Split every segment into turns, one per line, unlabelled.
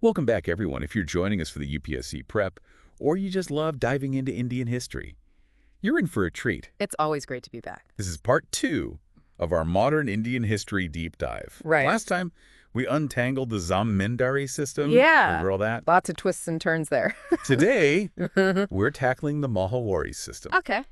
Welcome back, everyone. If you're joining us for the UPSC prep, or you just love diving into Indian history, you're in for a treat.
It's always great to be back.
This is part 2 of our Modern Indian History deep dive.
Right.
Last time, we untangled the Zamindari system.
Yeah.
Remember all that?
Lots of twists and turns there.
Today, we're tackling the Mahalwari system.
Okay.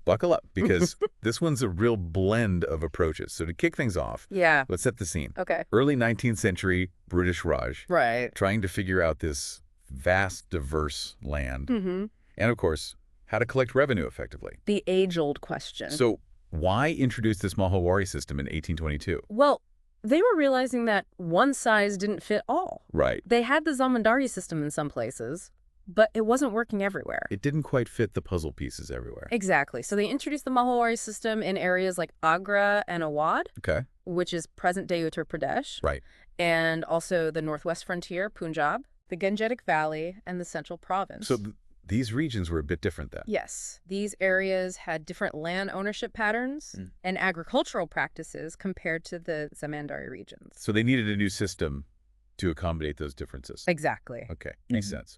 Buckle up, because this one's a real blend of approaches. So to kick things off,
Yeah.
let's set the scene.
Okay.
Early 19th century British Raj,
Right.
trying to figure out this vast, diverse land.
Mm-hmm.
And of course, how to collect revenue effectively.
The age-old question.
So why introduce this Mahalwari system in 1822?
Well, they were realizing that one size didn't fit all.
Right.
They had the Zamindari system in some places, but it wasn't working everywhere.
It didn't quite fit the puzzle pieces everywhere.
Exactly. So they introduced the Mahalwari system in areas like Agra and Awadh,
Okay.
which is present-day Uttar Pradesh,
Right.
and also the northwest frontier, Punjab, the Gangetic Valley, and the central province.
So these regions were a bit different then.
Yes, these areas had different land ownership patterns and agricultural practices compared to the Zamindari regions.
So they needed a new system to accommodate those differences.
Exactly.
Okay, makes sense.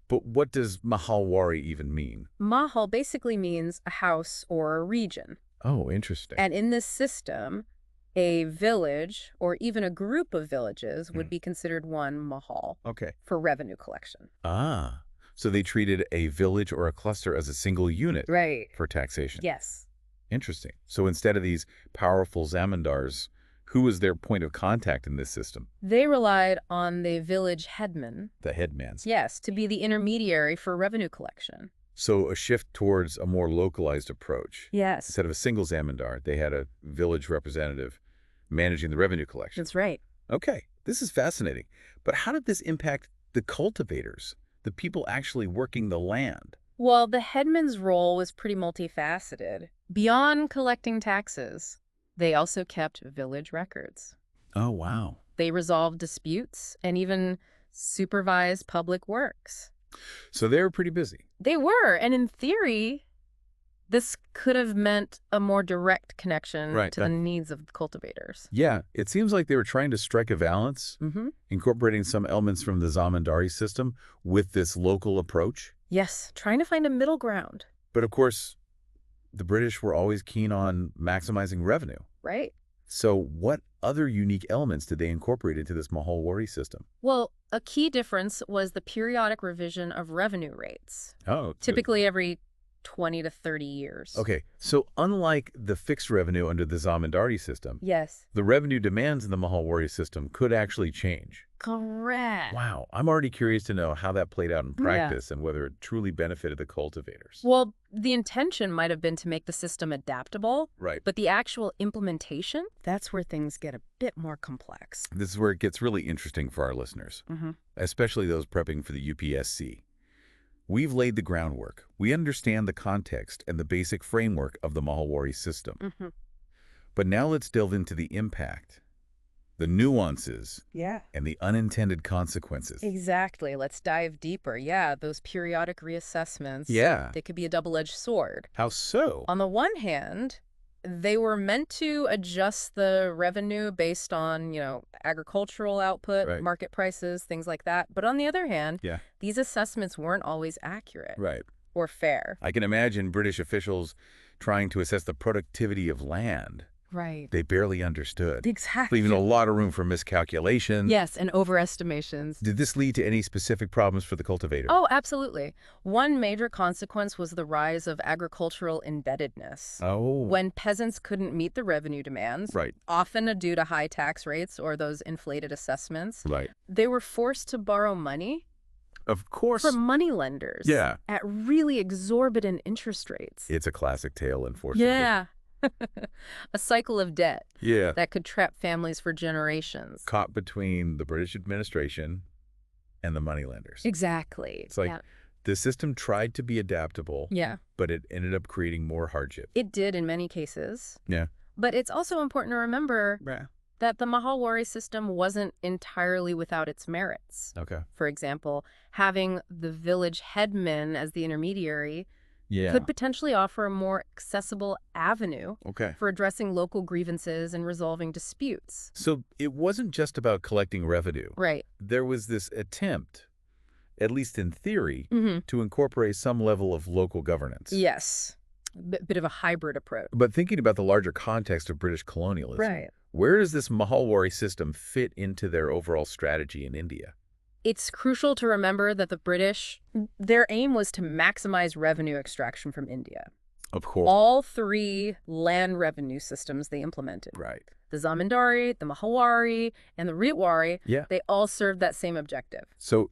But what does Mahalwari even mean?
Mahal basically means a house or a region.
Oh, interesting.
And in this system, a village or even a group of villages would be considered one mahal
Okay.
for revenue collection.
Ah, so they treated a village or a cluster as a single unit
Right.
for taxation.
Yes.
Interesting. So instead of these powerful zamindars, who was their point of contact in this system?
They relied on the village headman,
The headmans.
yes, to be the intermediary for revenue collection.
So a shift towards a more localized approach.
Yes.
Instead of a single zamindar, they had a village representative managing the revenue collection.
That's right.
Okay, this is fascinating. But how did this impact the cultivators, the people actually working the land?
Well, the headman's role was pretty multifaceted. Beyond collecting taxes, they also kept village records.
Oh, wow.
They resolved disputes and even supervised public works.
So they were pretty busy.
They were, and in theory, this could have meant a more direct connection
Right,
to the needs of the cultivators.
Yeah, it seems like they were trying to strike a balance, incorporating some elements from the Zamindari system with this local approach.
Yes, trying to find a middle ground.
But of course, the British were always keen on maximizing revenue.
Right.
So what other unique elements did they incorporate into this Mahalwari system?
Well, a key difference was the periodic revision of revenue rates,
Oh,
typically every 20 to 30 years.
okay. So unlike the fixed revenue under the Zamindari system,
Yes.
the revenue demands in the Mahalwari system could actually change.
Correct.
Wow. I'm already curious to know how that played out in practice and whether it truly benefited the cultivators.
Well, the intention might have been to make the system adaptable,
Right.
but the actual implementation, that's where things get a bit more complex.
This is where it gets really interesting for our listeners, especially those prepping for the UPSC. We've laid the groundwork. We understand the context and the basic framework of the Mahalwari system. But now let's delve into the impact, the nuances, and the unintended consequences.
Exactly. Let's dive deeper. Yeah, those periodic reassessments.
Yeah.
They could be a double-edged sword.
How so?
On the one hand, they were meant to adjust the revenue based on, agricultural output,
Right.
market prices, things like that. But on the other hand,
Yeah.
these assessments weren't always accurate
Right.
or fair.
I can imagine British officials trying to assess the productivity of land
Right.
they barely understood,
Exactly.
leaving a lot of room for miscalculation.
Yes, and overestimations.
Did this lead to any specific problems for the cultivator?
Oh, absolutely. One major consequence was the rise of agricultural indebtedness.
Oh.
When peasants couldn't meet the revenue demands,
Right.
often due to high tax rates or those inflated assessments,
Right.
they were forced to borrow money
Of course.
from moneylenders
Yeah.
at really exorbitant interest rates.
It's a classic tale, unfortunately.
Yeah. A cycle of debt
Yeah.
that could trap families for generations.
Caught between the British administration and the moneylenders.
Exactly.
It's like the system tried to be adaptable,
Yeah.
but it ended up creating more hardship.
It did in many cases.
Yeah.
But it's also important to remember that the Mahalwari system wasn't entirely without its merits.
Okay.
For example, having the village headman as the intermediary could potentially offer a more accessible avenue
Okay.
for addressing local grievances and resolving disputes.
So it wasn't just about collecting revenue.
Right.
There was this attempt, at least in theory,
Mm-hmm.
to incorporate some level of local governance.
Yes. Bit of a hybrid approach.
But thinking about the larger context of British colonialism,
Right.
where does this Mahalwari system fit into their overall strategy in India?
It's crucial to remember that the British, their aim was to maximize revenue extraction from India.
Of course.
All three land revenue systems they implemented,
Right.
the Zamindari, the Mahalwari, and the Ritwari,
Yeah.
they all served that same objective.
So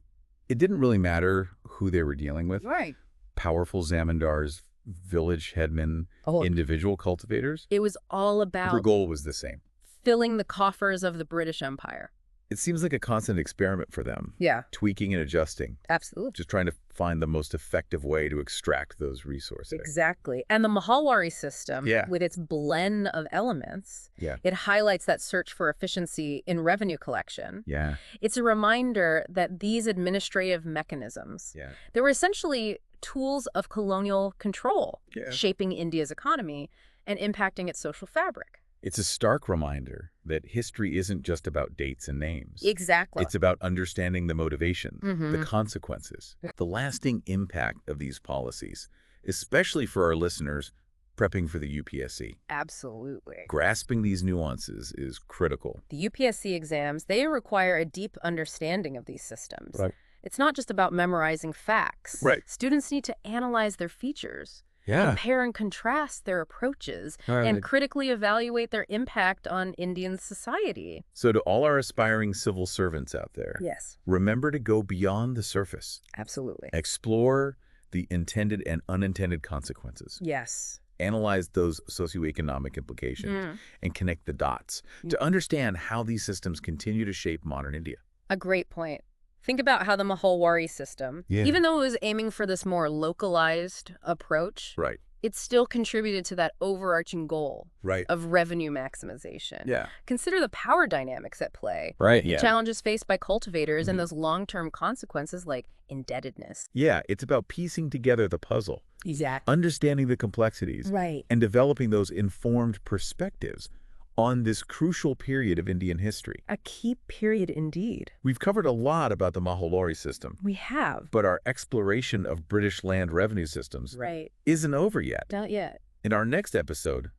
it didn't really matter who they were dealing with.
Right.
Powerful zamindars, village headmen,
Oh,
individual cultivators.
it was all
Their
about
goal was the same.
filling the coffers of the British Empire.
It seems like a constant experiment for them,
Yeah,
tweaking and adjusting,
absolutely.
just trying to find the most effective way to extract those resources.
Exactly. And the Mahalwari system,
Yeah.
with its blend of elements,
Yeah.
it highlights that search for efficiency in revenue collection.
Yeah.
It's a reminder that these administrative mechanisms,
Yeah.
they were essentially tools of colonial control,
Yeah.
shaping India's economy and impacting its social fabric.
It's a stark reminder that history isn't just about dates and names.
Exactly.
It's about understanding the motivation, the
Mhm.
consequences, the lasting impact of these policies, especially for our listeners prepping for the UPSC.
Absolutely.
Grasping these nuances is critical.
The UPSC exams, they require a deep understanding of these systems.
Right.
It's not just about memorizing facts.
Right.
Students need to analyze their features,
Yeah.
compare and contrast their approaches, and critically evaluate their impact on Indian society.
So to all our aspiring civil servants out there,
Yes,
remember to go beyond the surface.
absolutely.
Explore the intended and unintended consequences.
Yes.
Analyze those socioeconomic implications and connect the dots to understand how these systems continue to shape modern India.
A great point. Think about how the Mahalwari system,
Yeah.
even though it was aiming for this more localized approach,
Right.
it still contributed to that overarching goal
Right.
of revenue maximization.
Yeah.
Consider the power dynamics at play,
Right.
the challenges faced by cultivators, and those long-term consequences like indebtedness.
Yeah. It's about piecing together the puzzle,
Exactly.
understanding the complexities,
Right.
and developing those informed perspectives on this crucial period of Indian history.
A key period indeed.
We've covered a lot about the Mahalwari system,
We have.
but our exploration of British land revenue systems
Right.
isn't over yet.
Not yet.
In our next episode,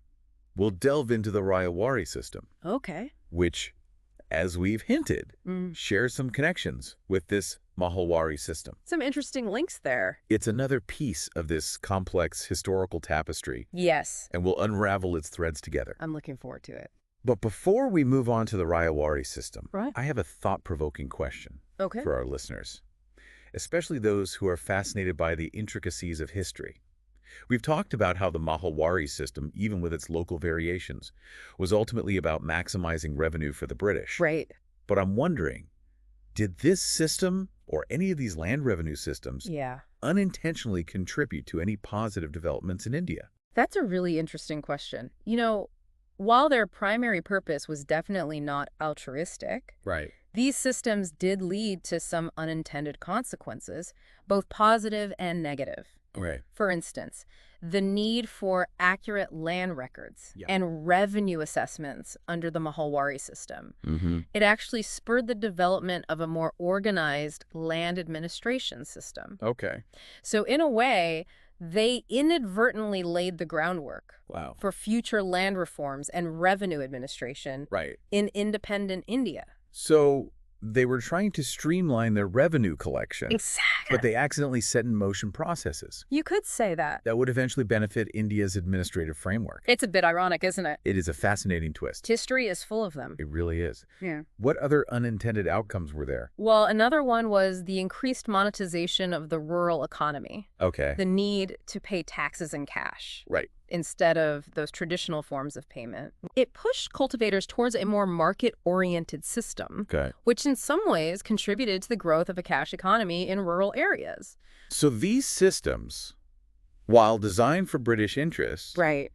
we'll delve into the Rayawari system,
Okay.
which, as we've hinted, shares some connections with this Mahalwari system.
Some interesting links there.
It's another piece of this complex historical tapestry,
Yes.
and we'll unravel its threads together.
I'm looking forward to it.
But before we move on to the Rayawari system,
Right.
I have a thought-provoking question
Okay.
for our listeners, especially those who are fascinated by the intricacies of history. We've talked about how the Mahalwari system, even with its local variations, was ultimately about maximizing revenue for the British.
Right.
But I'm wondering, did this system, or any of these land revenue systems,
Yeah.
unintentionally contribute to any positive developments in India?
That's a really interesting question. You know, while their primary purpose was definitely not altruistic,
Right.
these systems did lead to some unintended consequences, both positive and negative.
Right.
For instance, the need for accurate land records
Yeah.
and revenue assessments under the Mahalwari system.
Mm-hmm.
It actually spurred the development of a more organized land administration system.
Okay.
So in a way, they inadvertently laid the groundwork
Wow.
for future land reforms and revenue administration
Right.
in independent India.
So they were trying to streamline their revenue collection,
Exactly.
but they accidentally set in motion processes
You could say that.
that would eventually benefit India's administrative framework.
It's a bit ironic, isn't it?
It is a fascinating twist.
History is full of them.
It really is.
Yeah.
What other unintended outcomes were there?
Well, another one was the increased monetization of the rural economy,
Okay.
the need to pay taxes in cash
Right.
instead of those traditional forms of payment. It pushed cultivators towards a more market-oriented system,
Okay.
which in some ways contributed to the growth of a cash economy in rural areas.
So these systems, while designed for British interests,
Right.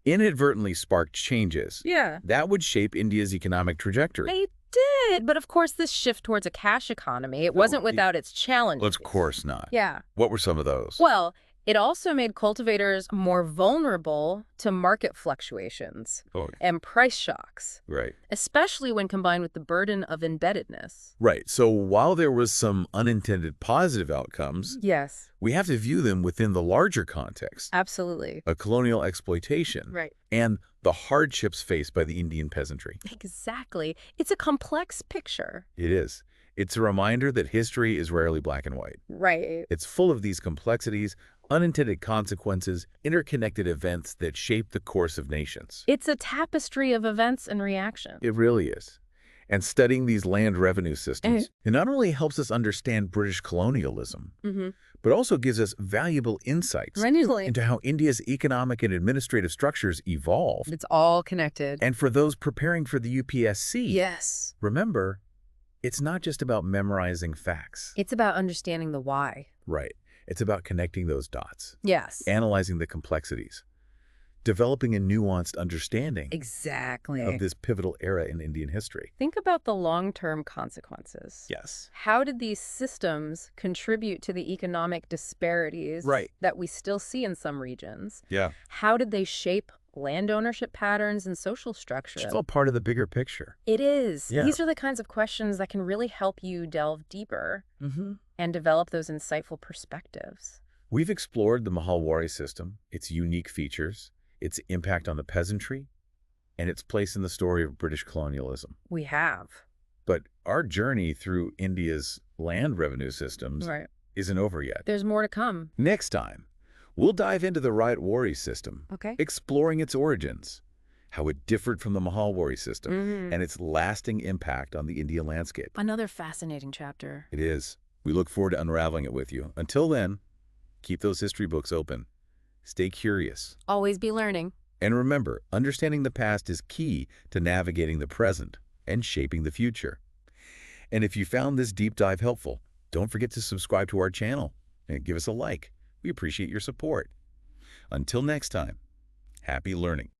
inadvertently sparked changes
Yeah.
that would shape India's economic trajectory.
They did, but of course this shift towards a cash economy, it wasn't without its challenges.
Well, of course not.
Yeah.
What were some of those?
Well, It also made cultivators more vulnerable to market fluctuations
Oh,
and price shocks,
right.
especially when combined with the burden of embeddedness.
Right. So while there was some unintended positive outcomes,
Yes,
we have to view them within the larger context,
absolutely.
a colonial exploitation,
Right.
and the hardships faced by the Indian peasantry.
Exactly. It's a complex picture.
It is. It's a reminder that history is rarely black and white.
Right.
It's full of these complexities, unintended consequences, interconnected events that shape the course of nations.
It's a tapestry of events and reaction.
It really is. And studying these land revenue systems, it not only helps us understand British colonialism, but also gives us valuable insights into how India's economic and administrative structures evolved.
It's all connected.
And for those preparing for the UPSC,
Yes.
remember, it's not just about memorizing facts.
It's about understanding the why.
Right. It's about connecting those dots,
Yes.
analyzing the complexities, developing a nuanced understanding
Exactly.
of this pivotal era in Indian history.
Think about the long-term consequences.
Yes.
How did these systems contribute to the economic disparities
Right.
that we still see in some regions?
Yeah.
How did they shape land ownership patterns and social structure?
It's all part of the bigger picture.
It is.
Yeah.
These are the kinds of questions that can really help you delve deeper and develop those insightful perspectives.
We've explored the Mahalwari system, its unique features, its impact on the peasantry, and its place in the story of British colonialism.
We have.
But our journey through India's land revenue systems
Right.
isn't over yet.
There's more to come.
Next time, we'll dive into the Raitwari system,
Okay.
exploring its origins, how it differed from the Mahalwari system, and its lasting impact on the Indian landscape.
Another fascinating chapter.
It is. We look forward to unraveling it with you. Until then, keep those history books open. Stay curious.
Always be learning.
And remember, understanding the past is key to navigating the present and shaping the future. And if you found this deep dive helpful, don't forget to subscribe to our channel and give us a like. We appreciate your support. Until next time, happy learning.